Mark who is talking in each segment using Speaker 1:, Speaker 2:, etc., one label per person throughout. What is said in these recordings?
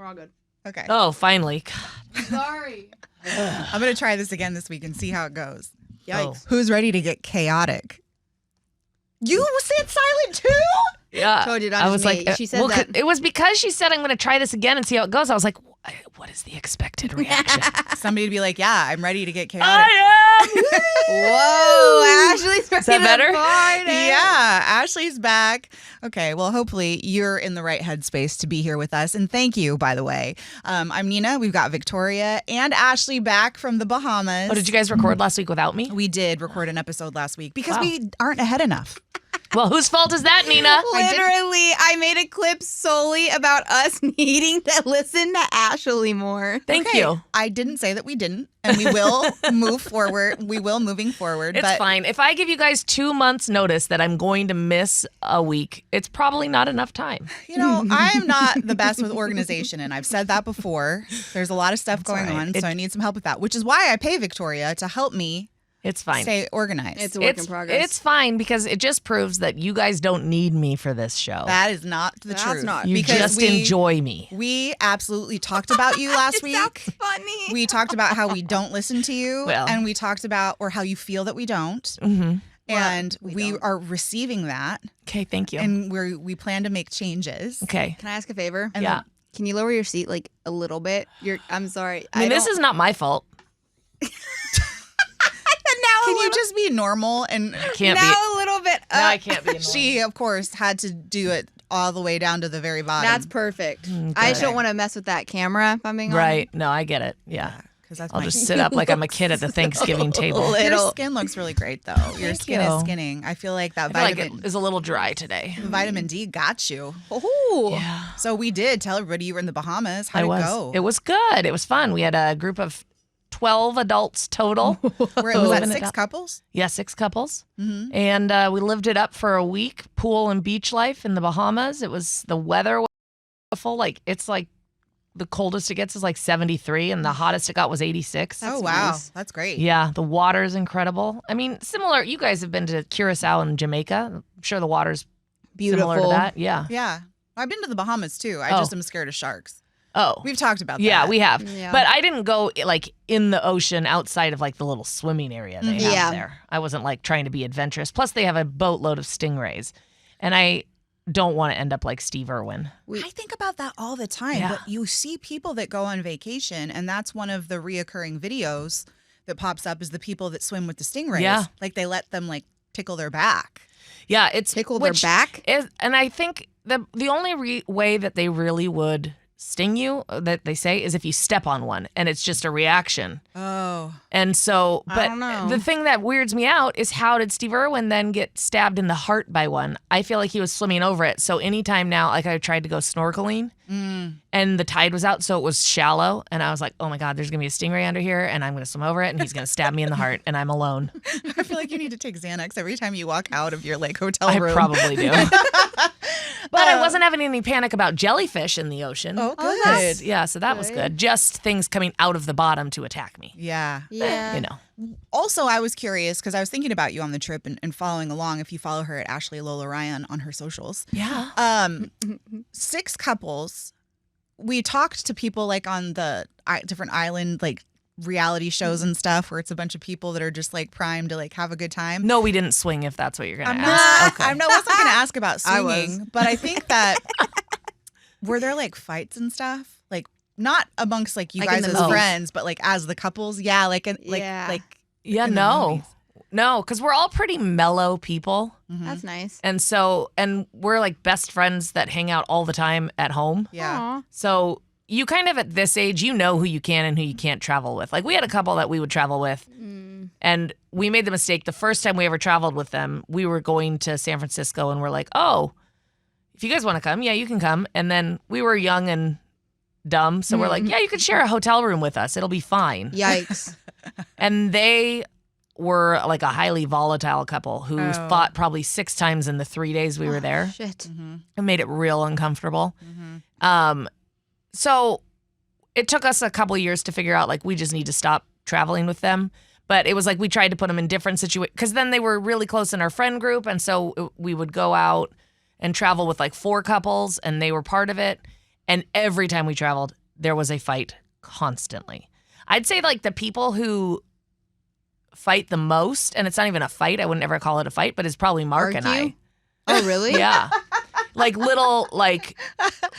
Speaker 1: We're all good.
Speaker 2: Okay.
Speaker 3: Oh, finally.
Speaker 1: Sorry.
Speaker 2: I'm going to try this again this week and see how it goes.
Speaker 1: Yikes.
Speaker 3: Oh.
Speaker 2: Who's ready to get chaotic? You said silent too?
Speaker 3: Yeah.
Speaker 1: Told you, not
Speaker 3: I
Speaker 1: just
Speaker 3: was
Speaker 1: me.
Speaker 3: like,
Speaker 1: She said that.
Speaker 3: It was because she said, I'm going to try this again and see how it goes. I was like, what is the expected reaction?
Speaker 2: Somebody to be like, yeah, I'm ready to get chaotic.
Speaker 1: Whoa, Ashley's ready
Speaker 3: Is that better?
Speaker 1: to party.
Speaker 2: Yeah, Ashley's back. Okay, well, hopefully you're in the right headspace to be here with us. And thank you, by the way. I'm Nina. We've got Victoria and Ashley back from the Bahamas.
Speaker 3: Oh, did you guys record last week without me?
Speaker 2: We did record an episode last week because
Speaker 3: Wow.
Speaker 2: we aren't ahead enough.
Speaker 3: Well, whose fault is that, Nina?
Speaker 1: Literally, I made a clip solely about us needing to listen to Ashley more.
Speaker 3: Thank
Speaker 2: Okay,
Speaker 3: you.
Speaker 2: I didn't say that we didn't, and we will move forward. We will moving forward.
Speaker 3: It's
Speaker 2: but
Speaker 3: fine. If I give you guys 2 months notice that I'm going to miss a week, it's probably not enough time.
Speaker 2: You know, I am not the best with organization, and I've said that before. There's a lot of stuff going
Speaker 3: all right.
Speaker 2: on, so I need some help with that, which is why I pay Victoria to help me
Speaker 3: It's fine.
Speaker 2: stay organized.
Speaker 1: It's a work in progress.
Speaker 3: It's fine because it just proves that you guys don't need me for this show.
Speaker 2: That is not the
Speaker 1: That's
Speaker 2: truth.
Speaker 1: not
Speaker 3: you
Speaker 2: because
Speaker 3: just enjoy me.
Speaker 2: We absolutely talked about you last week.
Speaker 1: That's funny.
Speaker 2: We talked about how we don't listen to you,
Speaker 3: Well.
Speaker 2: and we talked about or how you feel that we don't.
Speaker 3: Mm-hmm.
Speaker 2: And
Speaker 1: we
Speaker 2: we
Speaker 1: don't.
Speaker 2: are receiving that,
Speaker 3: Okay, thank you.
Speaker 2: and we plan to make changes.
Speaker 3: Okay.
Speaker 1: Can I ask a favor?
Speaker 2: And
Speaker 3: Yeah.
Speaker 1: Can you lower your seat like a little bit? I'm sorry.
Speaker 3: I mean, this is not my fault.
Speaker 2: Can you just be normal? And
Speaker 3: Can't
Speaker 1: now
Speaker 3: be.
Speaker 1: a little bit up.
Speaker 3: No, I can't be. Annoying.
Speaker 2: she, of course, had to do it all the way down to the very bottom.
Speaker 1: That's perfect. I just don't want to mess with that camera, if I'm being honest.
Speaker 3: Right. No, I get it. Yeah.
Speaker 2: because that's
Speaker 3: I'll
Speaker 2: my
Speaker 3: just sit up like I'm a kid at the Thanksgiving table.
Speaker 2: Your
Speaker 1: Little.
Speaker 2: skin looks really great though. Your
Speaker 3: Thank
Speaker 2: skin
Speaker 3: you.
Speaker 2: is skinning. I feel like that
Speaker 3: I feel like
Speaker 2: vitamin
Speaker 3: it is a little dry today.
Speaker 2: vitamin D got you.
Speaker 1: Oh.
Speaker 3: Yeah.
Speaker 2: So we did tell everybody you were in the Bahamas. How'd
Speaker 3: I
Speaker 2: it
Speaker 3: was.
Speaker 2: go?
Speaker 3: It was good. It was fun. We had a group of 12 adults total.
Speaker 2: Where it was
Speaker 3: Living
Speaker 2: that
Speaker 3: it
Speaker 2: 6
Speaker 3: up.
Speaker 2: couples?
Speaker 3: Yeah, 6 couples.
Speaker 2: Mm-hmm.
Speaker 3: And we lived it up for a week. Pool and beach life in the Bahamas. It was the weather was beautiful. Like it's like the coldest it gets is like 73, and the hottest it got was 86.
Speaker 2: Oh wow,
Speaker 1: nice.
Speaker 2: that's great.
Speaker 3: Yeah, the water is incredible. I mean, similar. You guys have been to Curacao and Jamaica. I'm sure the water's similar to
Speaker 1: Beautiful.
Speaker 3: that. Yeah.
Speaker 2: Yeah. I've been to the Bahamas too. I
Speaker 3: Oh.
Speaker 2: just am scared of sharks.
Speaker 3: Oh.
Speaker 2: We've talked about that.
Speaker 3: Yeah, we have.
Speaker 1: Yeah.
Speaker 3: But I didn't go like in the ocean outside of like the little swimming area they have
Speaker 1: Yeah.
Speaker 3: there. I wasn't like trying to be adventurous. Plus, they have a boatload of stingrays, and I don't want to end up like Steve Irwin.
Speaker 2: I think about that all the time,
Speaker 3: Yeah.
Speaker 2: but you see people that go on vacation, and that's one of the reoccurring videos that pops up is the people that swim with the stingrays.
Speaker 3: Yeah.
Speaker 2: Like they let them like tickle their back.
Speaker 3: Yeah, it's
Speaker 1: Tickle their back?
Speaker 3: and I think the only way that they really would sting you, that they say, is if you step on one, and it's just a reaction.
Speaker 2: Oh.
Speaker 3: And so,
Speaker 1: I
Speaker 3: but
Speaker 1: don't know.
Speaker 3: the thing that weirds me out is how did Steve Irwin then get stabbed in the heart by one? I feel like he was swimming over it. So anytime now, like I tried to go snorkeling and the tide was out, so it was shallow. And I was like, oh my God, there's going to be a stingray under here and I'm going to swim over it and he's going to stab me in the heart and I'm alone.
Speaker 2: I feel like you need to take Xanax every time you walk out of your like hotel
Speaker 3: I
Speaker 2: room.
Speaker 3: probably do. But I wasn't having any panic about jellyfish in the ocean.
Speaker 2: Oh,
Speaker 1: Oh,
Speaker 2: good.
Speaker 1: that's-
Speaker 3: Yeah, so that was good. Just things coming out of the bottom to attack me.
Speaker 2: Yeah.
Speaker 1: Yeah.
Speaker 3: You know.
Speaker 2: Also, I was curious because I was thinking about you on the trip and following along. If you follow her at Ashley Lola Ryan on her socials,
Speaker 3: Yeah.
Speaker 2: 6 couples. We talked to people like on the different island like reality shows and stuff where it's a bunch of people that are just like primed to like have a good time.
Speaker 3: No, we didn't swing if that's what you're going to
Speaker 2: I'm
Speaker 3: ask.
Speaker 2: not. I wasn't going to ask about
Speaker 1: I was.
Speaker 2: swinging, but I think that were there like fights and stuff, like not amongst like you
Speaker 1: Like in
Speaker 2: guys
Speaker 1: the
Speaker 2: as
Speaker 1: movies?
Speaker 2: friends, but like as the couples. Yeah, like
Speaker 1: Yeah.
Speaker 2: like
Speaker 3: Yeah,
Speaker 2: in the
Speaker 3: no.
Speaker 2: movies.
Speaker 3: No, because we're all pretty mellow people.
Speaker 1: That's nice.
Speaker 3: And so, and we're like best friends that hang out all the time at home.
Speaker 2: Yeah.
Speaker 1: Aw.
Speaker 3: So you kind of at this age, you know who you can and who you can't travel with. Like we had a couple that we would travel with, and we made the mistake the first time we ever traveled with them. We were going to San Francisco, and we're like, oh, if you guys want to come, yeah, you can come. And then we were young and dumb, so we're like, yeah, you could share a hotel room with us. It'll be fine.
Speaker 1: Yikes.
Speaker 3: And they were like a highly volatile couple who
Speaker 2: Oh.
Speaker 3: fought probably 6 times in the 3 days we were there.
Speaker 1: Shit.
Speaker 3: It made it real uncomfortable. So it took us a couple of years to figure out like we just need to stop traveling with them. But it was like we tried to put them in different situations because then they were really close in our friend group. And so we would go out and travel with like 4 couples and they were part of it. And every time we traveled, there was a fight constantly. I'd say like the people who fight the most, and it's not even a fight, I wouldn't ever call it a fight, but it's probably Mark and I.
Speaker 1: Argue? Oh, really?
Speaker 3: Yeah. Like little, like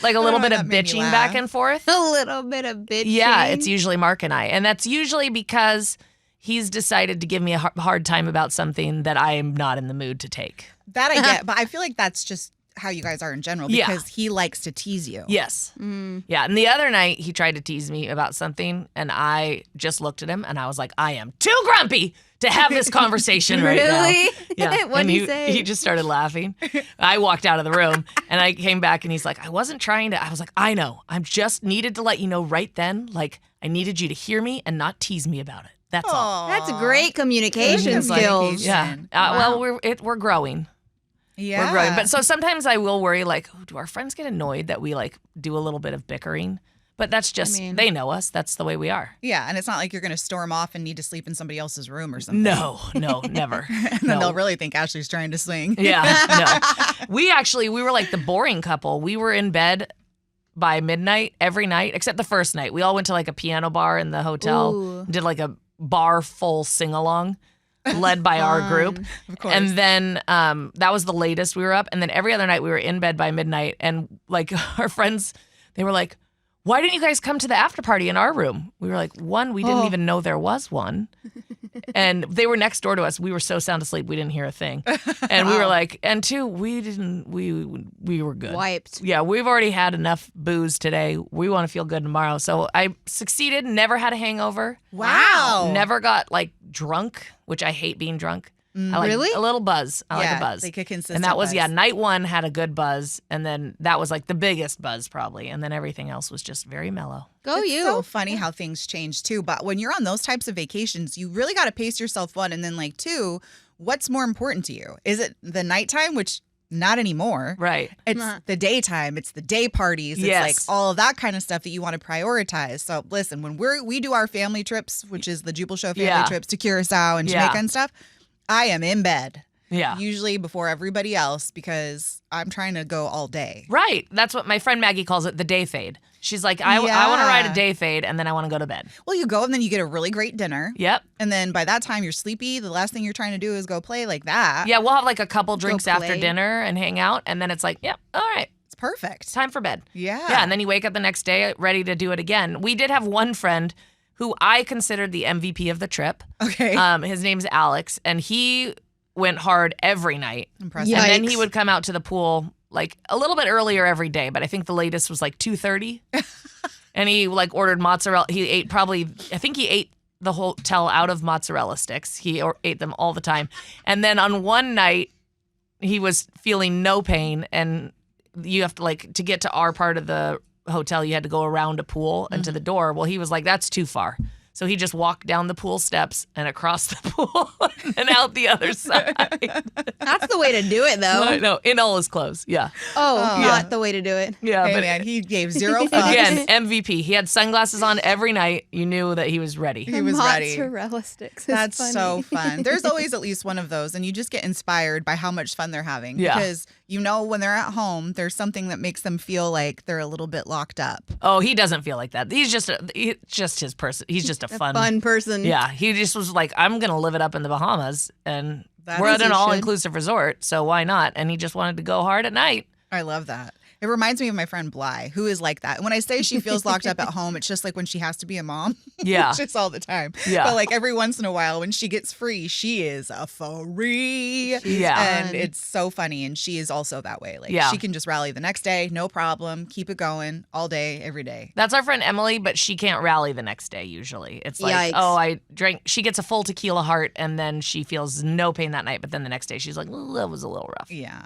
Speaker 3: a little bit of
Speaker 2: that made me
Speaker 3: bitching
Speaker 2: laugh.
Speaker 3: back and forth.
Speaker 1: A little bit of bitching.
Speaker 3: Yeah, it's usually Mark and I. And that's usually because he's decided to give me a hard time about something that I am not in the mood to take.
Speaker 2: That I get, but I feel like that's just how you guys are in general
Speaker 3: Yeah.
Speaker 2: because he likes to tease you.
Speaker 3: Yes.
Speaker 1: Mm.
Speaker 3: Yeah. And the other night, he tried to tease me about something, and I just looked at him and I was like, I am too grumpy to have this conversation right now.
Speaker 1: Really?
Speaker 3: Yeah.
Speaker 1: What'd
Speaker 3: and
Speaker 1: he say?
Speaker 3: He just started laughing. I walked out of the room and I came back and he's like, I wasn't trying to. I was like, I know. I just needed to let you know right then. Like, I needed you to hear me and not tease me about it. That's all.
Speaker 1: That's great communication
Speaker 2: Good
Speaker 1: skills.
Speaker 2: communication.
Speaker 3: Yeah. Well, we're growing.
Speaker 2: Yeah.
Speaker 3: We're growing. But so sometimes I will worry, like, oh, do our friends get annoyed that we like do a little bit of bickering? But that's just, they know us. That's the way we are.
Speaker 2: Yeah, and it's not like you're going to storm off and need to sleep in somebody else's room or something.
Speaker 3: No, never.
Speaker 2: And then they'll really think Ashley's trying to swing.
Speaker 3: Yeah, no. We were like the boring couple. We were in bed by midnight every night, except the first night. We all went to like a piano bar in the hotel,
Speaker 1: Ooh.
Speaker 3: did like a bar full sing-along led by our group.
Speaker 2: Of course.
Speaker 3: And then that was the latest we were up. And then every other night we were in bed by midnight. And like our friends, they were like, why didn't you guys come to the after party in our room? We were like, one, we didn't even know there was one. And they were next door to us. We were so sound asleep, we didn't hear a thing. And we were like, and two, we were good.
Speaker 1: Wiped.
Speaker 3: Yeah, we've already had enough booze today. We want to feel good tomorrow. So I succeeded, never had a hangover.
Speaker 2: Wow.
Speaker 3: Never got like drunk, which I hate being drunk. I like
Speaker 1: Really?
Speaker 3: a little buzz. I like a buzz.
Speaker 2: like a consistent
Speaker 3: And that was,
Speaker 2: buzz.
Speaker 3: night one had a good buzz. And then that was like the biggest buzz probably. And then everything else was just very mellow.
Speaker 1: Go
Speaker 2: It's
Speaker 1: you.
Speaker 2: so funny how things change too. But when you're on those types of vacations, you really got to pace yourself, one. And then like two, what's more important to you? Is it the nighttime, which not anymore?
Speaker 3: Right.
Speaker 2: It's the daytime. It's the day parties. It's
Speaker 3: Yes.
Speaker 2: like all of that kind of stuff that you want to prioritize. So listen, when we do our family trips, which is the Jubal Show family
Speaker 3: Yeah.
Speaker 2: trips to Curacao and Jamaica and stuff, I am in bed.
Speaker 3: Yeah.
Speaker 2: Usually before everybody else because I'm trying to go all day.
Speaker 3: Right. That's what my friend Maggie calls it, the day fade. She's like, I want to ride a day fade and then I want to go to bed.
Speaker 2: Well, you go and then you get a really great dinner.
Speaker 3: Yep.
Speaker 2: And then by that time you're sleepy. The last thing you're trying to do is go play like that.
Speaker 3: Yeah, we'll have like a couple drinks after
Speaker 1: play.
Speaker 3: dinner and hang out. And then it's like, yep, all right,
Speaker 2: It's perfect.
Speaker 3: time for bed.
Speaker 2: Yeah.
Speaker 3: Yeah, and then you wake up the next day ready to do it again. We did have one friend who I considered the MVP of the trip.
Speaker 2: Okay.
Speaker 3: His name's Alex, and he went hard every night.
Speaker 2: Impressive.
Speaker 3: And then
Speaker 1: Yikes.
Speaker 3: he would come out to the pool like a little bit earlier every day, but I think the latest was like 2:30. And he like ordered mozzarella. He ate I think he ate the hotel out of mozzarella sticks. He ate them all the time. And then on one night, he was feeling no pain, and you have to like to get to our part of the hotel, you had to go around a pool and to the door. Well, he was like, that's too far. So he just walked down the pool steps and across the pool and out the other side.
Speaker 1: That's the way to do it, though.
Speaker 3: No, in all his clothes. Yeah.
Speaker 1: Oh, not the way to do it.
Speaker 3: Yeah.
Speaker 2: Hey,
Speaker 3: but
Speaker 2: man, he gave zero fucks.
Speaker 3: again, MVP. He had sunglasses on every night. You knew that he was ready.
Speaker 2: He was ready.
Speaker 1: Mozzarella sticks. is
Speaker 2: That's
Speaker 1: funny.
Speaker 2: so fun. There's always at least one of those, and you just get inspired by how much fun they're having.
Speaker 3: Yeah.
Speaker 2: Because you know when they're at home, there's something that makes them feel like they're a little bit locked up.
Speaker 3: Oh, he doesn't feel like that. He's just his person. He's just a
Speaker 1: Fun person.
Speaker 3: Yeah, he just was like, I'm gonna live it up in the Bahamas, and
Speaker 2: That's
Speaker 3: we're at
Speaker 2: as
Speaker 3: an
Speaker 2: he
Speaker 3: all-inclusive resort, so why not? And he just wanted to go hard at night.
Speaker 2: I love that. It reminds me of my friend Bly, who is like that. When I say she feels locked up at home, it's just like when she has to be a mom.
Speaker 3: Yeah.
Speaker 2: It's just all the time.
Speaker 3: Yeah.
Speaker 2: But like every once in a while, when she gets free, she is a free.
Speaker 3: Yeah.
Speaker 2: And it's so funny. And she is also that way. Like
Speaker 3: Yeah.
Speaker 2: she can just rally the next day, no problem. Keep it going all day, every day.
Speaker 3: That's our friend Emily, but she can't rally the next day usually. It's like,
Speaker 1: Yikes.
Speaker 3: oh, I drank. She gets a full tequila heart, and then she feels no pain that night. But then the next day, she's like, "Ooh, that was a little rough."
Speaker 2: Yeah.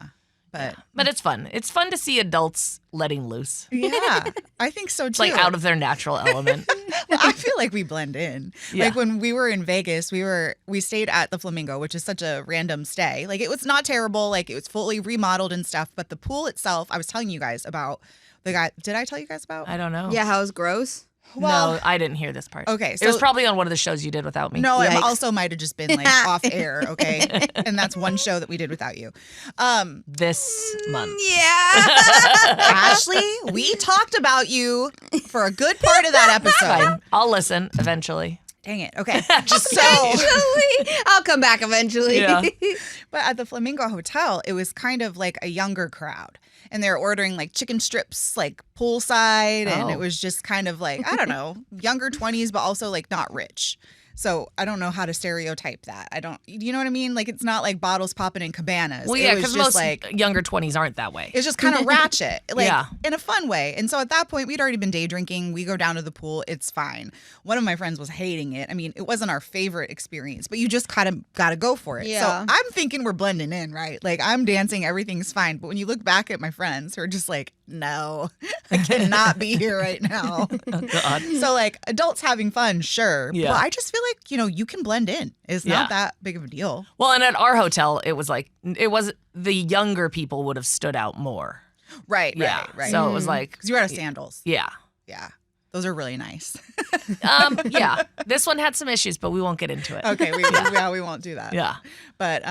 Speaker 2: But
Speaker 3: But it's fun. It's fun to see adults letting loose.
Speaker 2: yeah, I think so too.
Speaker 3: It's like out of their natural element.
Speaker 2: I feel like we blend in.
Speaker 3: Yeah.
Speaker 2: Like when we were in Vegas, we stayed at the Flamingo, which is such a random stay. Like it was not terrible. Like it was fully remodeled and stuff. But the pool itself, I was telling you guys about the guy. Did I tell you guys about?
Speaker 3: I don't know.
Speaker 1: Yeah, how it's gross.
Speaker 2: Well,
Speaker 3: no, I didn't hear this part.
Speaker 2: Okay,
Speaker 3: it was
Speaker 2: so-
Speaker 3: probably on one of the shows you did without me.
Speaker 2: No, it
Speaker 1: Yikes.
Speaker 2: also might have just been like off air, okay? And that's one show that we did without you.
Speaker 3: This month.
Speaker 1: Yeah.
Speaker 2: Ashley, we talked about you for a good part of that episode.
Speaker 3: Fine. I'll listen eventually.
Speaker 2: Dang it. Okay.
Speaker 3: Just
Speaker 2: So,
Speaker 1: Eventually. I'll come back eventually.
Speaker 3: Yeah.
Speaker 2: but at the Flamingo Hotel, it was kind of like a younger crowd. And they were ordering like chicken strips, like poolside. And
Speaker 3: Oh.
Speaker 2: it was just kind of like, I don't know, younger 20s, but also like not rich. So I don't know how to stereotype that. You know what I mean? Like it's not like bottles popping in cabanas.
Speaker 3: Well,
Speaker 2: It
Speaker 3: yeah,
Speaker 2: was
Speaker 3: because
Speaker 2: just
Speaker 3: most
Speaker 2: like,
Speaker 3: younger 20s aren't that way.
Speaker 2: it's just kind of ratchet, like
Speaker 3: Yeah.
Speaker 2: in a fun way. And so at that point, we'd already been day drinking. We go down to the pool. It's fine. One of my friends was hating it. I mean, it wasn't our favorite experience, but you just kind of got to go for it.
Speaker 1: Yeah.
Speaker 2: So I'm thinking we're blending in, right? Like I'm dancing, everything's fine. But when you look back at my friends who are just like, no, I cannot be here right now.
Speaker 3: Oh, God.
Speaker 2: So like adults having fun, sure.
Speaker 3: Yeah.
Speaker 2: But I just feel like, you can blend in. It's
Speaker 3: Yeah.
Speaker 2: not that big of a deal.
Speaker 3: Well, and at our hotel, it was the younger people would have stood out more.
Speaker 2: Right,
Speaker 3: Yeah.
Speaker 2: right.
Speaker 3: So it was like,
Speaker 2: Because you were out of sandals.
Speaker 3: yeah.
Speaker 2: Yeah. Those are really nice.
Speaker 3: Yeah. This one had some issues, but we won't get into it.
Speaker 2: Okay, we won't do that.
Speaker 3: Yeah.
Speaker 2: But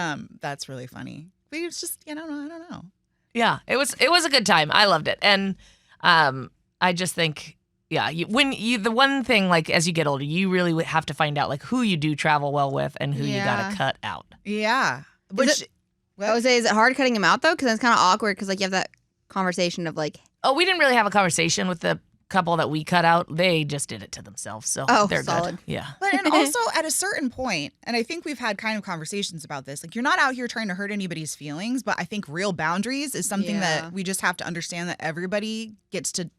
Speaker 2: that's really funny. But it's just, I don't know.
Speaker 3: Yeah. It was a good time. I loved it. And I just think, yeah, the one thing, like, as you get older, you really would have to find out, like, who you do travel well with and who you got
Speaker 1: Yeah.
Speaker 3: to cut out.
Speaker 2: Yeah.
Speaker 1: I would say, is it hard cutting him out though? Because it's kind of awkward. Because like you have that conversation of like,
Speaker 3: Oh, we didn't really have a conversation with the couple that we cut out. They just did it to themselves. So
Speaker 1: Oh,
Speaker 3: they're
Speaker 1: solid.
Speaker 3: good. Yeah.
Speaker 2: But and also at a certain point, and I think we've had kind of conversations about this, like you're not out here trying to hurt anybody's feelings, but I think real boundaries is something
Speaker 1: Yeah.
Speaker 2: that we just have to understand that everybody gets to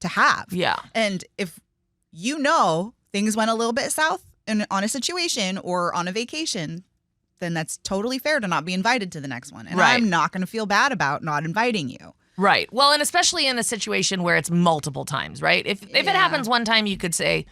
Speaker 2: have.
Speaker 3: Yeah.
Speaker 2: And if things went a little bit south on a situation or on a vacation, then that's totally fair to not be invited to the next one. And
Speaker 3: Right.
Speaker 2: I'm not going to feel bad about not inviting you.
Speaker 3: Right. Well, and especially in a situation where it's multiple times, right? If it
Speaker 1: Yeah.
Speaker 3: happens one time, you could say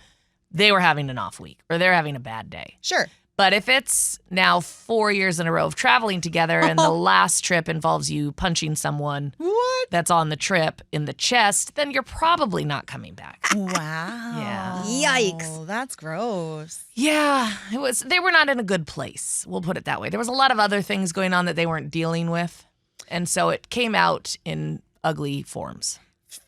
Speaker 3: they were having an off week or they're having a bad day.
Speaker 2: Sure.
Speaker 3: But if it's now 4 years in a row of traveling together and the last trip involves you punching someone
Speaker 2: What?
Speaker 3: that's on the trip in the chest, then you're probably not coming back.
Speaker 2: Wow.
Speaker 3: Yeah.
Speaker 1: Yikes.
Speaker 2: That's gross.
Speaker 3: Yeah, they were not in a good place. We'll put it that way. There was a lot of other things going on that they weren't dealing with. And so it came out in ugly forms.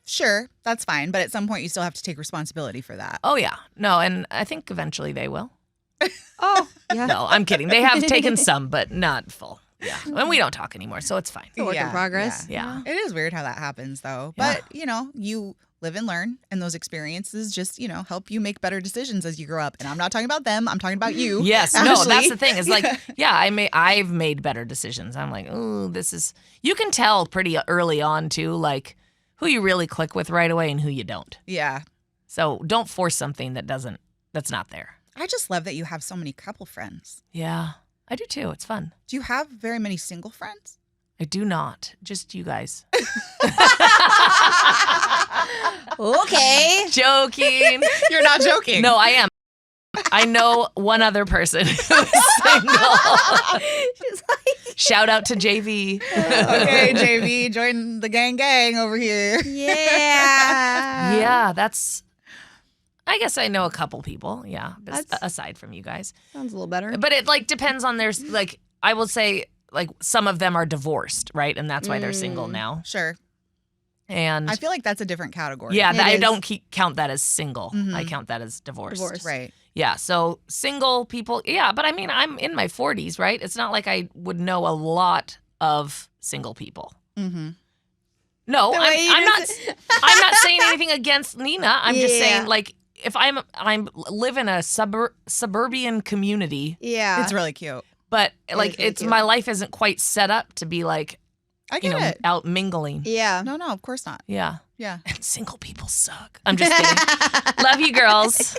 Speaker 2: Sure, that's fine. But at some point, you still have to take responsibility for that.
Speaker 3: Oh, yeah. No, and I think eventually they will.
Speaker 1: oh yeah,
Speaker 3: No, I'm kidding. They have taken some, but not full. Yeah. And we don't talk anymore, so it's fine.
Speaker 1: a work in progress.
Speaker 3: Yeah.
Speaker 2: It is weird how that happens, though.
Speaker 3: Yeah.
Speaker 2: But, you live and learn, and those experiences just, help you make better decisions as you grow up. And I'm not talking about them. I'm talking about you.
Speaker 3: Yes, no,
Speaker 2: Ashley.
Speaker 3: that's the thing. It's like, yeah, I've made better decisions. I'm like, oh, you can tell pretty early on too, like who you really click with right away and who you don't.
Speaker 2: Yeah.
Speaker 3: So don't force something that's not there.
Speaker 2: I just love that you have so many couple friends.
Speaker 3: Yeah, I do too. It's fun.
Speaker 2: Do you have very many single friends?
Speaker 3: I do not. Just you guys.
Speaker 1: Okay.
Speaker 3: Joking.
Speaker 2: You're not joking.
Speaker 3: No, I am. I know one other person who's single.
Speaker 1: She's like,
Speaker 3: Shout out to JV.
Speaker 2: Okay, JV, join the gang over here.
Speaker 1: yeah.
Speaker 3: Yeah, I guess I know a couple people. Yeah,
Speaker 1: That's-
Speaker 3: aside from you guys.
Speaker 1: Sounds a little better.
Speaker 3: But it like depends on I will say like some of them are divorced, right? And that's why they're single now.
Speaker 2: Sure.
Speaker 3: And
Speaker 2: I feel like that's a different category.
Speaker 3: yeah,
Speaker 1: It
Speaker 3: I
Speaker 1: is.
Speaker 3: don't count that as single.
Speaker 2: Mhm.
Speaker 3: I count that as divorced.
Speaker 1: Divorced.
Speaker 2: Right.
Speaker 3: Yeah, so single people, yeah, but I mean, I'm in my 40s, right? It's not like I would know a lot of single people.
Speaker 2: Mm-hmm.
Speaker 3: No,
Speaker 1: The way you
Speaker 3: I'm not.
Speaker 1: just-
Speaker 3: I'm not saying anything against Nina. I'm just
Speaker 1: Yeah.
Speaker 3: saying, like, if I live in a suburban community,
Speaker 1: Yeah.
Speaker 2: It's really cute.
Speaker 3: but
Speaker 1: is
Speaker 3: like
Speaker 1: really
Speaker 3: it's
Speaker 1: cute.
Speaker 3: my life isn't quite set up to be like
Speaker 2: I get it.
Speaker 3: out mingling.
Speaker 1: Yeah.
Speaker 2: No, of course not.
Speaker 3: Yeah,
Speaker 2: Yeah.
Speaker 3: and single people suck. I'm just kidding. Love you, girls.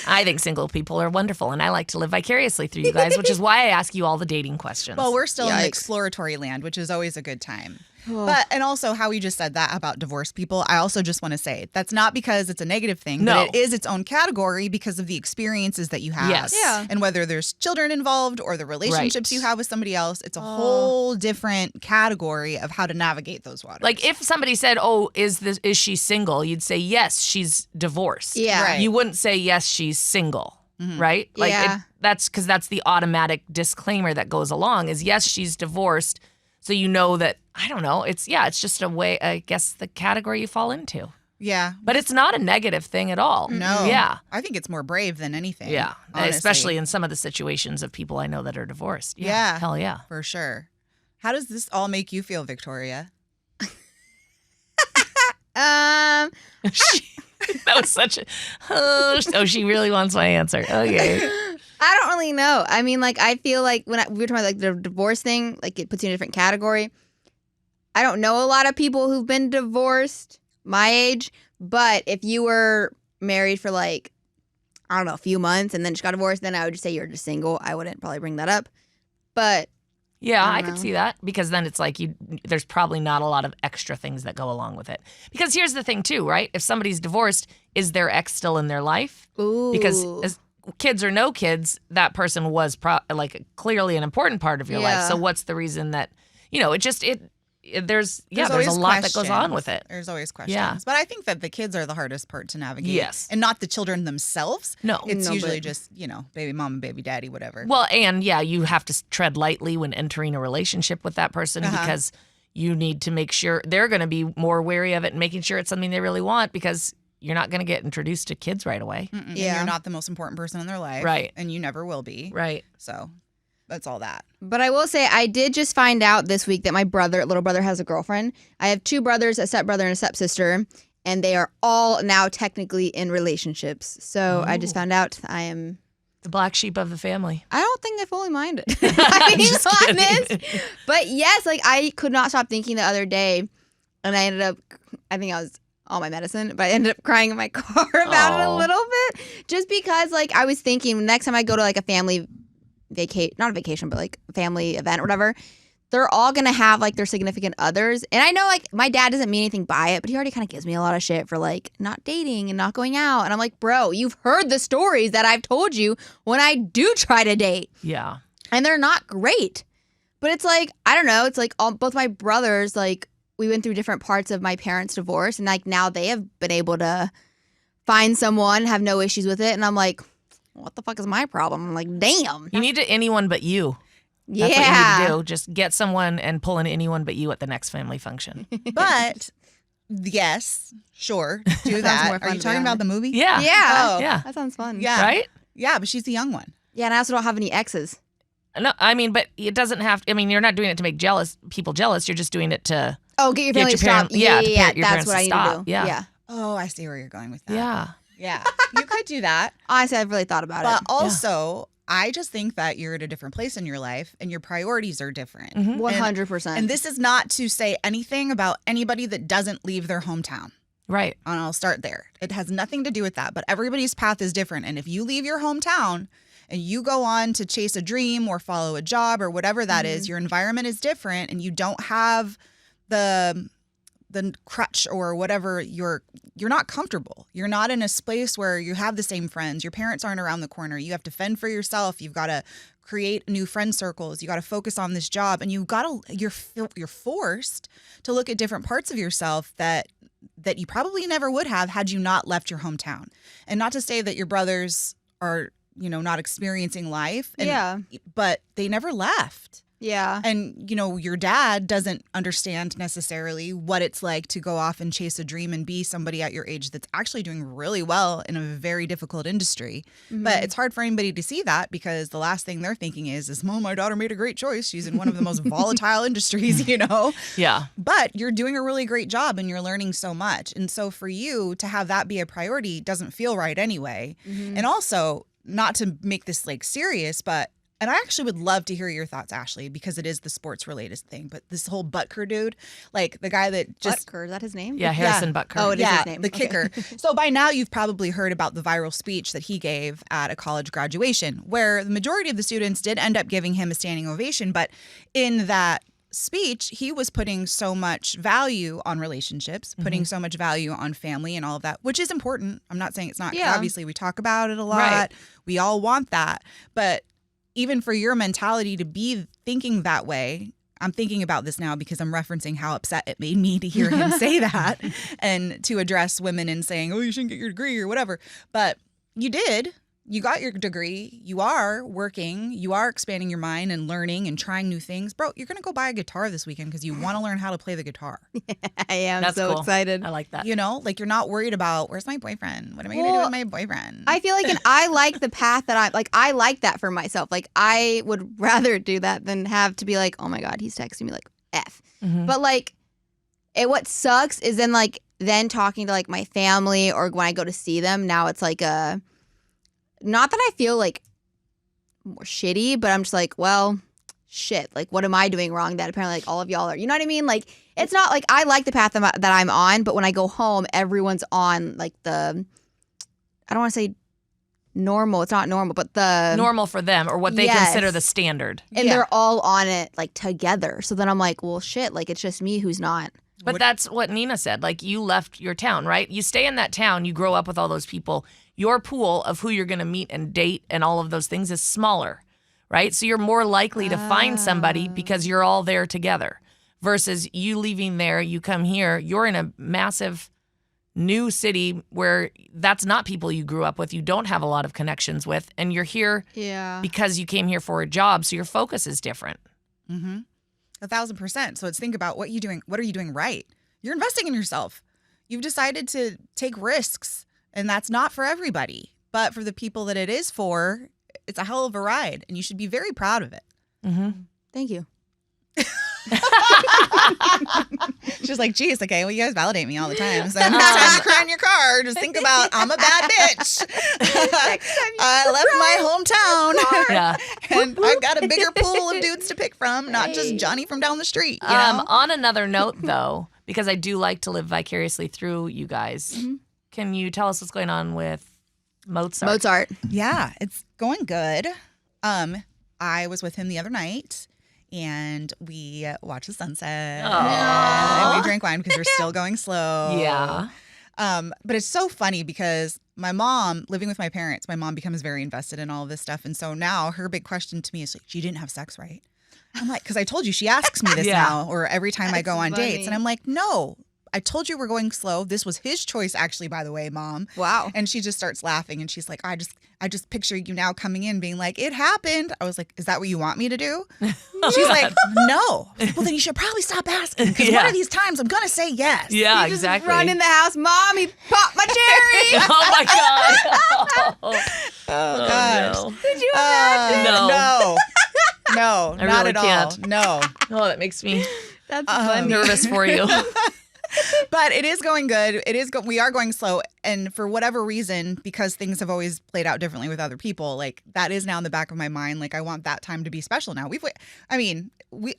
Speaker 3: I think single people are wonderful, and I like to live vicariously through you guys, which is why I ask you all the dating questions.
Speaker 2: Well, we're still in
Speaker 1: Yikes.
Speaker 2: exploratory land, which is always a good time. But, and also how we just said that about divorced people, I also just want to say that's not because it's a negative thing,
Speaker 3: No.
Speaker 2: but it is its own category because of the experiences that you have.
Speaker 3: Yes.
Speaker 1: Yeah.
Speaker 2: And whether there's children involved or the relationships
Speaker 3: Right.
Speaker 2: you have with somebody else, it's a whole different category of how to navigate those waters.
Speaker 3: Like if somebody said, "Oh, is she single?" You'd say, "Yes, she's divorced."
Speaker 1: Yeah.
Speaker 2: Right.
Speaker 3: You wouldn't say, "Yes, she's single." Right? Like
Speaker 1: Yeah.
Speaker 3: that's because that's the automatic disclaimer that goes along is yes, she's divorced. So you know that, I don't know, it's just a way, I guess, the category you fall into.
Speaker 2: yeah.
Speaker 3: But it's not a negative thing at all.
Speaker 2: No.
Speaker 3: Yeah.
Speaker 2: I think it's more brave than anything.
Speaker 3: Yeah.
Speaker 2: honestly.
Speaker 3: Especially in some of the situations of people I know that are divorced.
Speaker 2: Yeah.
Speaker 3: Hell yeah.
Speaker 2: For sure. How does this all make you feel, Victoria?
Speaker 1: Um,
Speaker 3: That was such a, oh, she really wants my answer. Okay.
Speaker 1: I don't really know. I mean, like, I feel like when we were talking about like the divorce thing, like it puts you in a different category. I don't know a lot of people who've been divorced my age, but if you were married for like, I don't know, a few months and then just got divorced, then I would just say you're just single. I wouldn't probably bring that up. But
Speaker 3: Yeah,
Speaker 1: I
Speaker 3: I
Speaker 1: don't
Speaker 3: could
Speaker 1: know.
Speaker 3: see that because then it's like there's probably not a lot of extra things that go along with it. Because here's the thing too, right? If somebody's divorced, is their ex still in their life?
Speaker 1: ooh,
Speaker 3: Because as kids or no kids, that person was like clearly an important part of your life.
Speaker 1: Yeah.
Speaker 3: So what's the reason that there's a
Speaker 2: always
Speaker 3: lot that goes on
Speaker 2: questions.
Speaker 3: with it.
Speaker 2: There's always questions.
Speaker 3: Yeah.
Speaker 2: But I think that the kids are the hardest part to navigate.
Speaker 3: Yes.
Speaker 2: And not the children themselves.
Speaker 3: No.
Speaker 2: It's
Speaker 1: No,
Speaker 2: usually
Speaker 1: but-
Speaker 2: just, baby mom and baby daddy, whatever.
Speaker 3: Well, and yeah, you have to tread lightly when entering a relationship with that person because you need to make sure they're going to be more wary of it and making sure it's something they really want because you're not going to get introduced to kids right away.
Speaker 2: And
Speaker 1: Yeah.
Speaker 2: you're not the most important person in their life.
Speaker 3: Right.
Speaker 2: And you never will be.
Speaker 3: Right.
Speaker 2: So that's all that.
Speaker 1: But I will say, I did just find out this week that my little brother has a girlfriend. I have two brothers, a stepbrother and a stepsister, and they are all now technically in relationships. So I just found out I
Speaker 3: The black sheep of the family.
Speaker 1: don't think I fully mind it. I'm being
Speaker 3: Just kidding.
Speaker 1: honest. But yes, like I could not stop thinking the other day, and I ended up, I think I was on my medicine, but I ended up crying in my car about it a
Speaker 3: Aw.
Speaker 1: little bit. Just because like I was thinking next time I go to like a family not a vacation, but like a family event or whatever, they're all gonna have like their significant others. And I know like my dad doesn't mean anything by it, but he already kind of gives me a lot of shit for like not dating and not going out. And I'm like, bro, you've heard the stories that I've told you when I do try to date.
Speaker 3: Yeah.
Speaker 1: And they're not great. But it's like, I don't know, it's like both my brothers, like we went through different parts of my parents' divorce, and like now they have been able to find someone, have no issues with it. And I'm like, what the fuck is my problem? I'm like, damn.
Speaker 3: You need to anyone but you.
Speaker 1: Yeah.
Speaker 3: That's what you need to do. Just get someone and pull in anyone but you at the next family function.
Speaker 2: But yes, sure, do that.
Speaker 1: more
Speaker 2: Are
Speaker 1: fun,
Speaker 2: you
Speaker 1: to be
Speaker 2: talking about
Speaker 1: honest.
Speaker 2: the movie?
Speaker 3: Yeah.
Speaker 1: Yeah.
Speaker 2: Oh.
Speaker 3: Yeah.
Speaker 1: That sounds fun.
Speaker 2: Yeah.
Speaker 3: Right?
Speaker 2: Yeah, but she's the young one.
Speaker 1: Yeah, and I also don't have any exes.
Speaker 3: No, I mean, but it doesn't have. I mean, you're not doing it to make people jealous. You're just doing it to.
Speaker 1: Oh, get your
Speaker 3: Get
Speaker 1: family
Speaker 3: your
Speaker 1: to stop.
Speaker 3: parent- yeah, to
Speaker 1: Yeah.
Speaker 3: get your
Speaker 1: That's
Speaker 3: parents
Speaker 1: what
Speaker 3: to
Speaker 1: I need
Speaker 3: stop.
Speaker 1: to do.
Speaker 3: Yeah.
Speaker 1: Yeah.
Speaker 2: Oh, I see where you're going with that.
Speaker 3: Yeah.
Speaker 2: Yeah. You could do that.
Speaker 1: Honestly, I've really thought about
Speaker 2: But
Speaker 1: it.
Speaker 2: also, I just think that you're at a different place in your life and your priorities are different.
Speaker 3: Mhm.
Speaker 1: 100%.
Speaker 2: And this is not to say anything about anybody that doesn't leave their hometown.
Speaker 3: Right.
Speaker 2: And I'll start there. It has nothing to do with that, but everybody's path is different. And if you leave your hometown and you go on to chase a dream or follow a job or whatever that is, your environment is different and you don't have the crutch or whatever, you're not comfortable. You're not in a space where you have the same friends. Your parents aren't around the corner. You have to fend for yourself. You've got to create new friend circles. You got to focus on this job, and you're forced to look at different parts of yourself that you probably never would have had you not left your hometown. And not to say that your brothers are, not experiencing life.
Speaker 1: Yeah.
Speaker 2: But they never left.
Speaker 1: Yeah.
Speaker 2: And, your dad doesn't understand necessarily what it's like to go off and chase a dream and be somebody at your age that's actually doing really well in a very difficult industry. But it's hard for anybody to see that because the last thing they're thinking is, my daughter made a great choice. She's in one of the most volatile industries,
Speaker 3: Yeah.
Speaker 2: But you're doing a really great job and you're learning so much. And so for you to have that be a priority doesn't feel right anyway. And also, not to make this like serious, but and I actually would love to hear your thoughts, Ashley, because it is the sports related thing. But this whole Butker dude, like the guy that just
Speaker 1: Butker, is that his name?
Speaker 3: Yeah. Harrison Butker.
Speaker 1: Oh, it is
Speaker 2: yeah,
Speaker 1: his name.
Speaker 2: the
Speaker 1: Okay.
Speaker 2: kicker. So by now you've probably heard about the viral speech that he gave at a college graduation, where the majority of the students did end up giving him a standing ovation. But in that speech, he was putting so much value on relationships, putting so much value on family and all of that, which is important. I'm not saying it's not. 'Cause obviously, we talk about it a lot.
Speaker 3: Right.
Speaker 2: We all want that. But even for your mentality to be thinking that way, I'm thinking about this now because I'm referencing how upset it made me to hear him say that and to address women and saying, oh, you shouldn't get your degree or whatever. But you did. You got your degree. You are working. You are expanding your mind and learning and trying new things. Bro, you're going to go buy a guitar this weekend because you want to learn how to play the guitar.
Speaker 1: I am
Speaker 3: That's
Speaker 1: so
Speaker 3: cool.
Speaker 1: excited.
Speaker 3: I like that.
Speaker 2: You know, like you're not worried about where's my boyfriend? What am I going to do with my boyfriend?
Speaker 1: I feel like, and I like the path that I like that for myself. Like, I would rather do that than have to be like, oh my God, he's texting me like F. But like, what sucks is then talking to like my family or when I go to see them, now it's like not that I feel like more shitty, but I'm just like, well, shit. Like, what am I doing wrong that apparently like all of y'all are? You know what I mean? Like, it's not like I like the path that I'm on, but when I go home, everyone's on like I don't want to say normal. It's not normal, but the
Speaker 3: normal for them or what they
Speaker 1: Yes.
Speaker 3: consider the standard.
Speaker 1: and they're all on it like together. So then I'm like, well, shit. Like, it's just me who's not.
Speaker 3: But that's what Nina said. Like, you left your town, right? You stay in that town. You grow up with all those people. Your pool of who you're going to meet and date and all of those things is smaller, right? So you're more likely to find somebody because you're all there together versus you leaving there, you come here, you're in a massive new city where that's not people you grew up with. You don't have a lot of connections with, and you're here because you came here for a job. So your focus is different.
Speaker 2: 1,000%. So let's think about what are you doing right? You're investing in yourself. You've decided to take risks, and that's not for everybody. But for the people that it is for, it's a hell of a ride, and you should be very proud of it.
Speaker 1: Thank you.
Speaker 2: She's like, geez, okay, well, you guys validate me all the time. So next time you cry in your car, just think about, I'm a bad bitch. I left my hometown.
Speaker 3: Yeah.
Speaker 2: And I've got a bigger pool of dudes to pick from, not just Johnny from down the street. You know?
Speaker 3: On another note, though, because I do like to live vicariously through you guys, can you tell us what's going on with Mozart?
Speaker 2: Yeah, it's going good. I was with him the other night. And we watched the sunset. And we drank wine because we're still going slow.
Speaker 3: Yeah.
Speaker 2: But it's so funny because my mom, living with my parents, my mom becomes very invested in all of this stuff. And so now her big question to me is like, you didn't have sex, right? I'm like, because I told you, she asks me this now, or every time I go on dates. And I'm like, no, I told you we're going slow. This was his choice, actually, by the way, Mom.
Speaker 1: Wow.
Speaker 2: And she just starts laughing. And she's like, I just picture you now coming in being like, it happened. I was like, is that what you want me to do? She's like, no. Well, then you should probably stop asking. Because one of these times I'm going to say yes.
Speaker 3: Yeah,
Speaker 1: You just
Speaker 3: exactly.
Speaker 1: run in the house, Mom, he popped my cherry.
Speaker 3: Oh my God.
Speaker 2: Oh, gosh.
Speaker 3: No.
Speaker 1: Did you imagine?
Speaker 2: No. No,
Speaker 3: I
Speaker 2: not
Speaker 3: really
Speaker 2: at all.
Speaker 3: can't.
Speaker 2: No.
Speaker 3: Oh, that makes me
Speaker 1: That's funny.
Speaker 3: nervous for you.
Speaker 2: But it is going good. We are going slow. And for whatever reason, because things have always played out differently with other people, like that is now in the back of my mind. Like I want that time to be special now.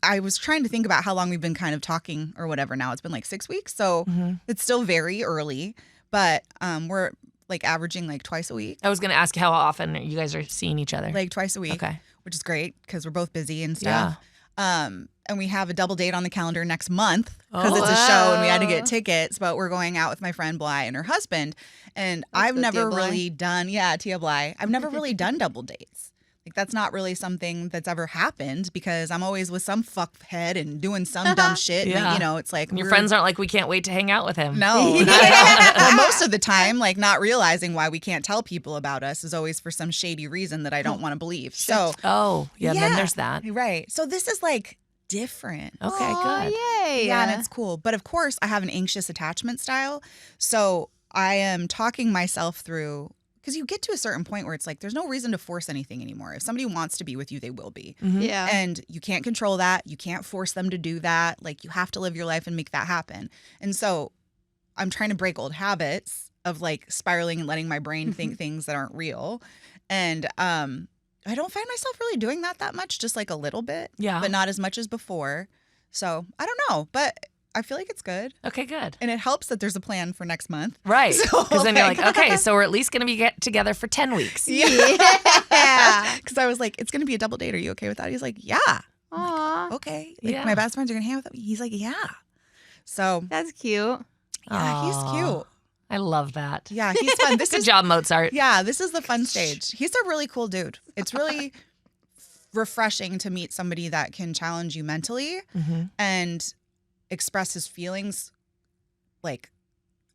Speaker 2: I was trying to think about how long we've been kind of talking or whatever now. It's been like 6 weeks. So it's still very early, but we're like averaging like twice a week.
Speaker 3: I was going to ask how often you guys are seeing each other.
Speaker 2: Like twice a week,
Speaker 3: Okay.
Speaker 2: which is great because we're both busy and stuff. And we have a double date on the calendar next month because it's a show and we had to get tickets. But we're going out with my friend Bly and her husband. And I've never really done, Tia Bly. I've never really done double dates. Like that's not really something that's ever happened because I'm always with some fuckhead and doing some dumb shit.
Speaker 3: Yeah.
Speaker 2: And, you know, it's like
Speaker 3: And your friends aren't like, we can't wait to hang out with him.
Speaker 2: No, not at all. Well, most of the time, like not realizing why we can't tell people about us is always for some shady reason that I don't want to believe. So,
Speaker 3: Oh, yeah, then there's that.
Speaker 2: Right. So this is like different.
Speaker 3: Okay,
Speaker 1: Aw,
Speaker 3: good.
Speaker 1: Yay.
Speaker 2: Yeah, and it's cool. But of course, I have an anxious attachment style. So I am talking myself through, because you get to a certain point where it's like, there's no reason to force anything anymore. If somebody wants to be with you, they will be.
Speaker 1: Yeah.
Speaker 2: And you can't control that. You can't force them to do that. Like you have to live your life and make that happen. And so I'm trying to break old habits of like spiraling and letting my brain think things that aren't real. And I don't find myself really doing that much, just like a little bit,
Speaker 3: Yeah.
Speaker 2: but not as much as before. So I don't know, but I feel like it's good.
Speaker 3: Okay, good.
Speaker 2: And it helps that there's a plan for next month.
Speaker 3: Right.
Speaker 2: So,
Speaker 3: Because then you're
Speaker 2: like-
Speaker 3: like, okay, so we're at least going to be get together for 10 weeks.
Speaker 1: Yeah.
Speaker 2: Because I was like, it's going to be a double date. Are you okay with that? He's like, yeah.
Speaker 1: Aw.
Speaker 2: okay. Like,
Speaker 3: Yeah.
Speaker 2: my best friends are going to hang out with me. He's like, yeah. So,
Speaker 1: That's cute.
Speaker 2: yeah, he's cute.
Speaker 3: I love that.
Speaker 2: Yeah, he's fun.
Speaker 3: Good job, Mozart.
Speaker 2: Yeah, this is the fun stage. He's a really cool dude. It's really refreshing to meet somebody that can challenge you mentally and express his feelings like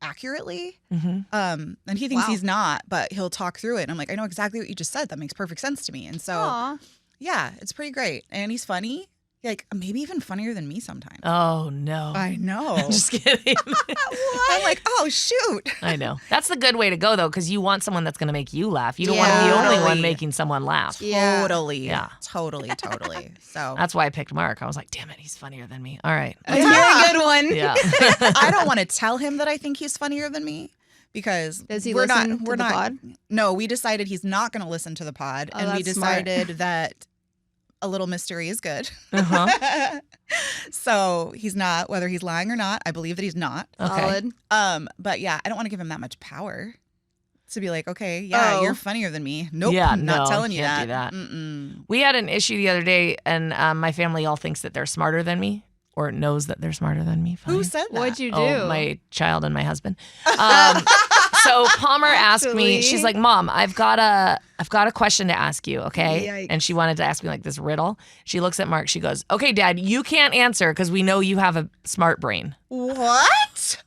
Speaker 2: accurately. And he thinks he's not, but he'll talk through it. And I'm like, I know exactly what you just said. That makes perfect sense to me. And so,
Speaker 1: Aw.
Speaker 2: yeah, it's pretty great. And he's funny. Like, maybe even funnier than me sometimes.
Speaker 3: Oh, no.
Speaker 2: I know.
Speaker 3: Just kidding.
Speaker 2: I'm like, oh, shoot.
Speaker 3: I know. That's the good way to go, though, because you want someone that's going to make you laugh. You don't want
Speaker 1: Yeah.
Speaker 3: to be the only
Speaker 2: Totally.
Speaker 3: one making someone laugh.
Speaker 1: Yeah.
Speaker 2: Totally.
Speaker 3: Yeah.
Speaker 2: Totally. So
Speaker 3: That's why I picked Mark. I was like, damn it, he's funnier than me. All right.
Speaker 1: You're a good one.
Speaker 3: Yeah.
Speaker 2: I don't want to tell him that I think he's funnier than me because
Speaker 1: Does he
Speaker 2: we're
Speaker 1: listen
Speaker 2: not,
Speaker 1: to
Speaker 2: we're
Speaker 1: the
Speaker 2: not,
Speaker 1: pod?
Speaker 2: No, we decided he's not going to listen to the pod.
Speaker 1: Oh,
Speaker 2: And we
Speaker 1: that's smart.
Speaker 2: decided that a little mystery is good.
Speaker 3: Uh-huh.
Speaker 2: So he's not, whether he's lying or not, I believe that he's not.
Speaker 3: Okay.
Speaker 1: Solid.
Speaker 2: But yeah, I don't want to give him that much power to be like, okay, yeah,
Speaker 1: Oh.
Speaker 2: you're funnier than me. Nope,
Speaker 3: Yeah,
Speaker 2: I'm not
Speaker 3: no,
Speaker 2: telling you
Speaker 3: can't
Speaker 2: that.
Speaker 3: do that.
Speaker 2: Mm-mm.
Speaker 3: We had an issue the other day, and my family all thinks that they're smarter than me or knows that they're smarter than me.
Speaker 2: Who
Speaker 3: Fine.
Speaker 2: said that?
Speaker 1: What'd you do?
Speaker 3: Oh, my child and my husband. So Palmer asked me,
Speaker 1: Actually.
Speaker 3: she's like, Mom, I've got a question to ask you, okay?
Speaker 1: Yikes.
Speaker 3: And she wanted to ask me like this riddle. She looks at Mark, she goes, okay, Dad, you can't answer because we know you have a smart brain.
Speaker 2: What?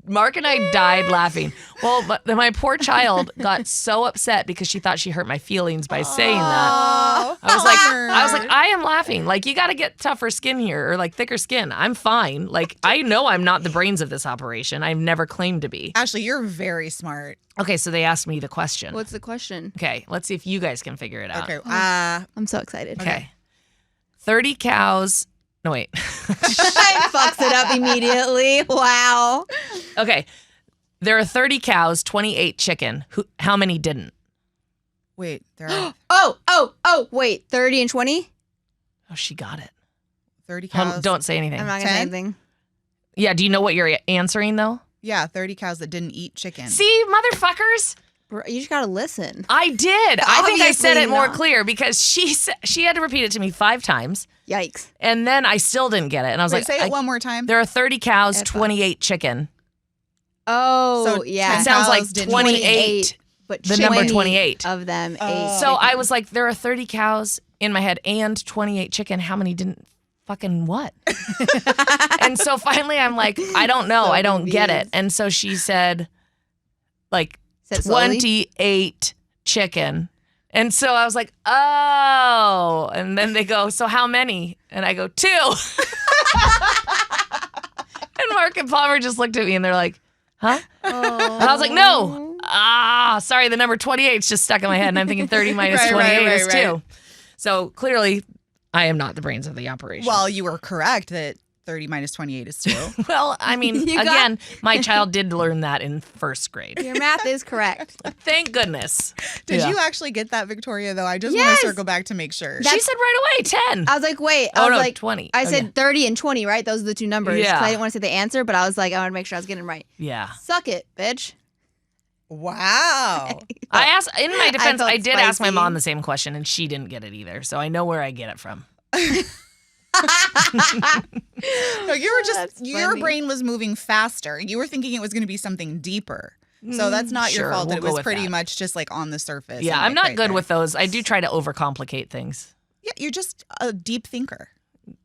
Speaker 3: Mark and I died laughing. Well, but my poor child got so upset because she thought she hurt my feelings by saying that.
Speaker 2: Oh,
Speaker 3: I was like, I am laughing. Like, you got to get tougher skin here or like thicker skin. I'm fine. Like, I know I'm not the brains of this operation. I've never claimed to be.
Speaker 2: Ashley, you're very smart.
Speaker 3: Okay, so they asked me the question.
Speaker 1: What's the question?
Speaker 3: Okay, let's see if you guys can figure it out.
Speaker 2: Okay.
Speaker 1: I'm so excited.
Speaker 3: Okay. 30 cows. No, wait.
Speaker 1: Fucks it up immediately. Wow.
Speaker 3: Okay. There are 30 cows, 28 chicken. How many didn't?
Speaker 2: Wait, there are
Speaker 1: Wait, 30 and 20?
Speaker 3: Oh, she got it.
Speaker 2: 30 cows.
Speaker 3: Don't say anything.
Speaker 1: I'm not going to say
Speaker 2: 10?
Speaker 1: anything.
Speaker 3: Yeah, do you know what you're answering, though?
Speaker 2: Yeah, 30 cows that didn't eat chicken.
Speaker 3: See, motherfuckers?
Speaker 1: Bro, you just got to listen.
Speaker 3: I did. I think I said
Speaker 1: Obviously
Speaker 3: it more
Speaker 1: not.
Speaker 3: clear because she had to repeat it to me 5 times,
Speaker 1: Yikes.
Speaker 3: and then I still didn't get it. And I was
Speaker 2: Wait,
Speaker 3: like,
Speaker 2: say it one more time.
Speaker 3: there are 30 cows,
Speaker 1: F up.
Speaker 3: 28 chicken.
Speaker 1: Oh,
Speaker 2: So
Speaker 1: yeah.
Speaker 2: 10
Speaker 3: It sounds like
Speaker 2: cows didn't eat
Speaker 3: 28.
Speaker 1: But
Speaker 3: the number
Speaker 1: 20
Speaker 3: 28.
Speaker 1: of them
Speaker 2: Oh.
Speaker 1: ate.
Speaker 3: So I was like, there are 30 cows in my head and 28 chicken. How many didn't fucking what? And so finally I'm like, I don't know.
Speaker 1: So
Speaker 3: I don't get it.
Speaker 1: confused.
Speaker 3: And so she said, like,
Speaker 1: Said it slowly?
Speaker 3: 28 chicken. And so I was like, oh. And then they go, so how many? And I go, 2. And Mark and Palmer just looked at me and they're like, huh?
Speaker 1: Oh.
Speaker 3: And I was like, no. Sorry, the number 28 is just stuck in my head. And I'm thinking 30 minus
Speaker 2: Right,
Speaker 3: 28
Speaker 2: right,
Speaker 3: is
Speaker 2: right,
Speaker 3: 2. So clearly, I am not the brains of the operation.
Speaker 2: Well, you were correct that 30 minus 28 is 2.
Speaker 3: Well, I mean,
Speaker 1: You got-
Speaker 3: again, my child did learn that in first grade.
Speaker 1: Your math is correct.
Speaker 3: Thank goodness.
Speaker 2: Did
Speaker 3: Yeah.
Speaker 2: you actually get that, Victoria, though? I just want
Speaker 1: Yes.
Speaker 2: to circle back to make sure.
Speaker 3: She said right away, 10.
Speaker 1: I was like, wait.
Speaker 3: Oh,
Speaker 1: I was
Speaker 3: no,
Speaker 1: like,
Speaker 3: 20.
Speaker 1: I
Speaker 3: Oh,
Speaker 1: said
Speaker 3: yeah.
Speaker 1: 30 and 20, right? Those are the two numbers. 'Cause
Speaker 3: Yeah.
Speaker 1: I didn't want to say the answer, but I was like, I want to make sure I was getting it right.
Speaker 3: Yeah.
Speaker 1: Suck it, bitch.
Speaker 2: Wow.
Speaker 3: I asked, in my defense,
Speaker 1: felt
Speaker 3: I did ask my
Speaker 1: spicy.
Speaker 3: mom the same question and she didn't get it either. So I know where I get it from.
Speaker 2: No, you were just,
Speaker 1: That's
Speaker 2: your
Speaker 1: funny.
Speaker 2: brain was moving faster. You were thinking it was going to be something deeper. So that's not
Speaker 3: Sure,
Speaker 2: your fault
Speaker 3: we'll
Speaker 2: that it
Speaker 3: go
Speaker 2: was
Speaker 3: with
Speaker 2: pretty
Speaker 3: that.
Speaker 2: much just like on the surface.
Speaker 3: Yeah,
Speaker 2: and,
Speaker 3: I'm
Speaker 2: like,
Speaker 3: not
Speaker 2: right
Speaker 3: good
Speaker 2: there.
Speaker 3: with those. I do try to overcomplicate things.
Speaker 2: Yeah, you're just a deep thinker.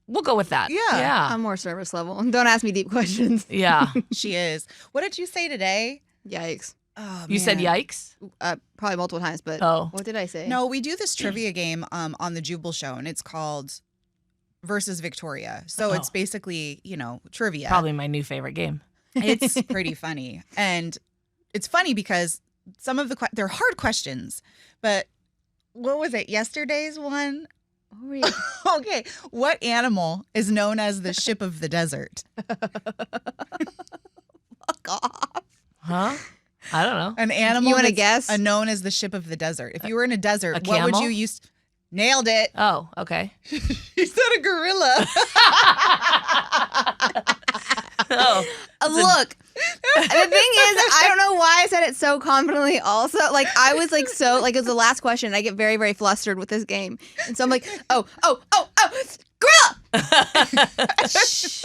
Speaker 3: We'll go with that.
Speaker 2: Yeah.
Speaker 3: Yeah.
Speaker 1: I'm more service level. Don't ask me deep questions.
Speaker 3: Yeah.
Speaker 2: She is. What did you say today?
Speaker 1: Yikes.
Speaker 2: Oh,
Speaker 3: You said
Speaker 2: man.
Speaker 3: yikes?
Speaker 1: Probably multiple times, but
Speaker 3: Oh.
Speaker 1: what did I say?
Speaker 2: No, we do this trivia game on the Jubal Show, and it's called Versus Victoria. So it's
Speaker 3: Oh.
Speaker 2: basically, trivia.
Speaker 3: Probably my new favorite game.
Speaker 2: It's pretty funny. And it's funny because some of they're hard questions, but what was it? Yesterday's one?
Speaker 1: What were you?
Speaker 2: Okay. What animal is known as the ship of the desert?
Speaker 1: Fuck off.
Speaker 3: Huh? I don't know.
Speaker 2: An animal
Speaker 1: You wanna
Speaker 2: that's,
Speaker 1: guess?
Speaker 2: known as the ship of the desert. If you were in a desert,
Speaker 3: A
Speaker 2: what would
Speaker 3: camel?
Speaker 2: you use? Nailed it.
Speaker 3: Oh, okay.
Speaker 2: You said a gorilla.
Speaker 3: Oh,
Speaker 1: Look, The thing is, I don't know why I said it so confidently also. Like, I was like so, like, it was the last question. I get very, very flustered with this game. And so I'm like, oh, gorilla!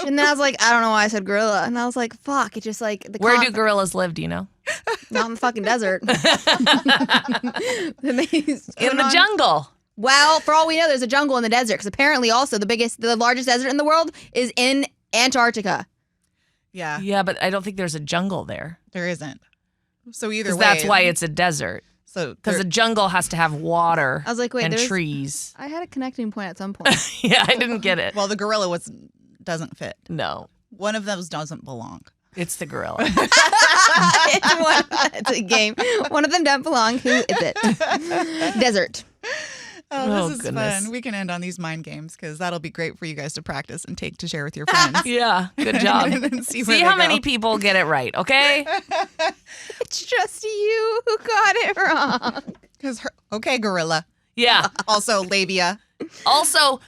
Speaker 1: And then I was like, I don't know why I said gorilla. And I was like, fuck, it just like.
Speaker 3: Where do gorillas live, do you know?
Speaker 1: Not in the fucking desert. In
Speaker 3: the jungle.
Speaker 1: Well, for all we know, there's a jungle in the desert because apparently also the largest desert in the world is in Antarctica.
Speaker 2: Yeah.
Speaker 3: Yeah, but I don't think there's a jungle there.
Speaker 2: There isn't. So either way.
Speaker 3: That's why it's a desert.
Speaker 2: So
Speaker 3: because the jungle has to have water
Speaker 1: I was like, wait,
Speaker 3: and trees.
Speaker 1: I had a connecting point at some point.
Speaker 3: Yeah, I didn't get it.
Speaker 2: Well, the gorilla doesn't fit.
Speaker 3: No.
Speaker 2: One of those doesn't belong.
Speaker 3: It's the gorilla.
Speaker 1: It's a game. One of them don't belong. Who is it? Desert.
Speaker 2: Oh, this is
Speaker 3: goodness.
Speaker 2: fun. We can end on these mind games because that'll be great for you guys to practice and take to share with your friends.
Speaker 3: Yeah, good job.
Speaker 2: And
Speaker 3: See
Speaker 2: where
Speaker 3: how
Speaker 2: they
Speaker 3: many
Speaker 2: go.
Speaker 3: people get it right, okay?
Speaker 1: It's just you who got it wrong.
Speaker 2: Okay, gorilla.
Speaker 3: Yeah.
Speaker 2: Also, labia.
Speaker 3: Also,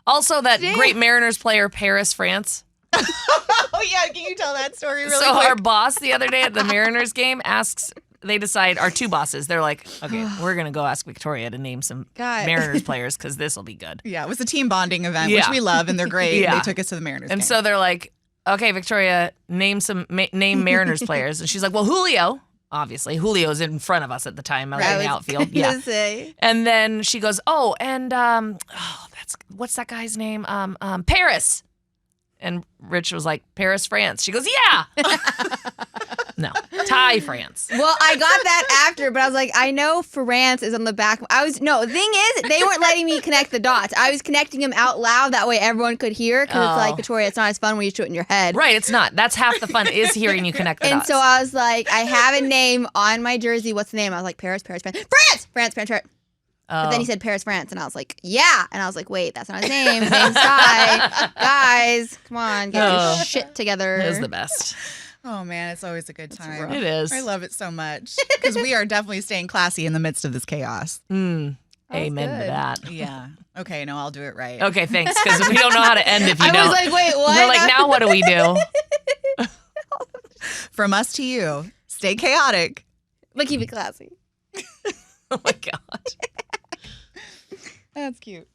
Speaker 3: also that great Mariners player, Paris, France.
Speaker 2: Oh, yeah. Can you tell that story really
Speaker 3: So
Speaker 2: quick?
Speaker 3: our boss the other day at the Mariners game they decide, our two bosses, they're like, okay, we're going to go ask Victoria to name some
Speaker 1: God.
Speaker 3: Mariners players because this will be good.
Speaker 2: Yeah, it was a team bonding event,
Speaker 3: Yeah.
Speaker 2: which we love, and they're great.
Speaker 3: Yeah.
Speaker 2: They took us to the Mariners
Speaker 3: And
Speaker 2: game.
Speaker 3: so they're like, okay, Victoria, name Mariners players. And she's like, well, Julio. Obviously, Julio's in front of us at the time out in the outfield. Yeah. And then she goes, oh, and what's that guy's name? Paris. And Rich was like, Paris, France. She goes, yeah. No, Thai, France.
Speaker 1: Well, I got that after, but I was like, I know France is on the back. The thing is, they weren't letting me connect the dots. I was connecting them out loud. That way everyone could hear. Because it's like, Victoria, it's not as fun when you do it in your head.
Speaker 3: Right, it's not. That's half the fun is hearing you connect the
Speaker 1: And
Speaker 3: dots.
Speaker 1: so I was like, I have a name on my jersey. What's the name? I was like, Paris, France. But then he said Paris, France, and I was like, yeah. And I was like, wait, that's not his name. His name's Ty. Guys, come on, get your shit together.
Speaker 3: It was the best.
Speaker 2: Oh, man, it's always a good time.
Speaker 3: It is.
Speaker 2: I love it so much because we are definitely staying classy in the midst of this chaos.
Speaker 3: Amen to
Speaker 1: good.
Speaker 3: that.
Speaker 2: Yeah. Okay, no, I'll do it right.
Speaker 3: Okay, thanks, because we don't know how to end if you don't.
Speaker 1: I was like, wait, what?
Speaker 3: We're like, now what do we do?
Speaker 2: From us to you, stay chaotic.
Speaker 1: But keep it classy.
Speaker 3: Oh, my God.
Speaker 2: That's cute.